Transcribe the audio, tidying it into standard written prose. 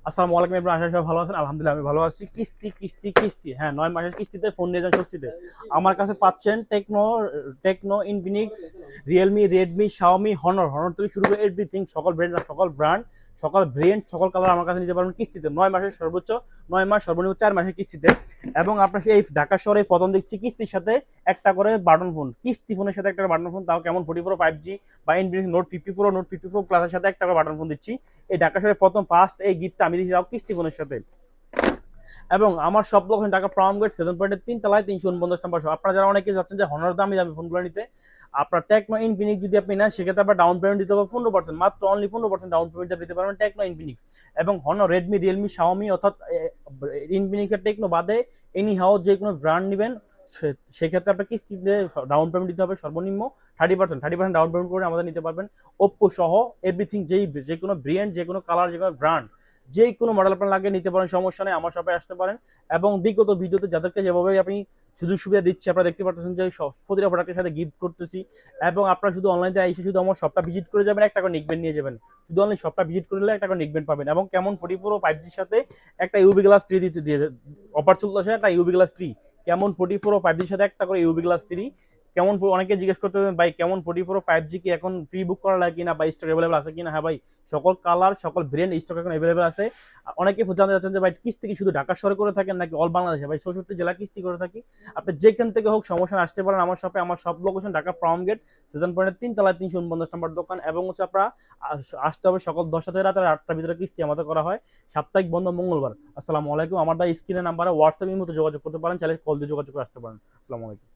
আসসালামু আলাইকুম এভরিওয়ান, আশা করি সবাই ভালো আছেন। আলহামদুলিল্লাহ আমি ভালো আছি। কিস্তি কিস্তি কিস্তি, হ্যাঁ 9 মাসের কিস্তিতে ফোন নিয়ে যান স্বস্তিতে। আমার কাছে পাচ্ছেন Tecno, Infinix, Realme, Redmi, Xiaomi, Honor থেকে শুরু করে এভরিথিং, সকল ব্র্যান্ড, সকল ব্র্যান্ড, সকল কালার আমার কাছে নিতে পারবেন কিস্তিতে। 9 মাসের সর্বোচ্চ, 9 মাস সর্বনিম্ন 4 মাসের কিস্তিতে। এবং আপনার এই ঢাকা শহরে প্রথম দেখছি কিস্তির সাথে একটা করে বাটন ফোন, কিস্তি ফোনের সাথে একটা বাটন ফোন, তাও কেমন 44 5G বা ইনফিনিক্স নোট 54, নোট 54 প্লাসের সাথে একটা করে বাটন ফোন দিচ্ছি। এই ঢাকা শহরে প্রথম ফার্স্ট এই গিফটটা আমি দিচ্ছি কিস্তি ফোনের সাথে। এবং আমার সব লোকেশন ঢাকা ফার্ম গেট 7.3 তলায় 349 নম্বর শপ। আপনারা যারা অনেকে যাচ্ছেন যে হনার দামি দামি ফোনগুলো নিতে, আপনার টেকনো ইনফিনিক্স যদি আপনি নেন সেক্ষেত্রে আপনার ডাউন পেমেন্ট দিতে হবে 15%, মাত্র অনলি 15% ডাউন পেমেন্ট দিতে পারবেন টেকনো ইনফিনিক্স। এবং হনর, রেডমি, রিয়েলমি, শাওমি অর্থাৎ ইনফিনিক্স আর টেকনো বাদে এনি হাউ যে কোনো ব্র্যান্ড নেবেন সেক্ষেত্রে আপনার কিস্তিতে ডাউন পেমেন্ট দিতে হবে সর্বনিম্ন 30% ডাউন পেমেন্ট করে আমাদের নিতে পারবেন। ওপ্পো সহ এভরিথিং, যে কোনো ব্র্যান্ড, যে কোনো কালার, যে কোনো ব্র্যান্ড, যে কোনো মডেল আপনার লাগে নিতে পারেন, সমস্যা নেই, আমার শপে আসতে পারেন। এবং বিগত ভিডিওতে যাদেরকে যেভাবে আপনি সুযোগ সুবিধা দিচ্ছি আপনারা দেখতে পাচ্ছেন যে প্রতিটা প্রোডাক্টের সাথে গিফট করতেছি। এবং আপনারা শুধু অনলাইনে এসে শুধু আমার শপটা ভিজিট করে যাবেন, একটা করে নিকবেন নিয়ে যাবেন। শুধু অনলাইন শপটা ভিজিট করলে একটা করে নিকবেন পাবেন। এবং কেমন 44 ও 5Gর সাথে একটা ইউবি গ্লাস 3 দিতে দিয়ে অফার চলতেছে, একটা ইউবি গ্লাস 3। কেমন 44 ও 5Gর সাথে একটা করে ইউবি গ্লাস 3। কেমন অনেকে জিজ্ঞেস করতে ভাই কেমন 44 ও 5G কি এখন প্রি বুক করা লাগে কিনা বা স্টক অ্যাভেলেবল আছে কিনা? হ্যাঁ ভাই, সকল কালার, সকল ব্র্যান্ড স্টক এখন অ্যাভেলেবল আছে। অনেকে জানতে চাচ্ছেন যে ভাই কিস্তি কি শুধু ঢাকা শহরে করে থাকেন নাকি অল বাংলাদেশে? ভাই 64 জেলা কিস্তি করে থাকি। আপনি যেখান থেকে হোক সমস্যা আসতে পারেন আমার শপে। আমার সব লোকেশন ঢাকা ফার্ম গেট 7.3 তলায় 349 নম্বর দোকান। এবং আপনারা আসতে হবে সকাল 10টা থেকে রাতের 8টার ভিতরে। কিস্তি আমাদের করা হয় সাপ্তাহিক বন্ধ মঙ্গলবার। আসসালামু আলাইকুম। আমার স্ক্রিনের নাম্বারে হোয়াটসঅ্যাপ ইমোতে যোগাযোগ করতে পারেন, চাইলে কল দিয়ে যোগাযোগ করে আসতে পারেন। আসসালামু আলাইকুম।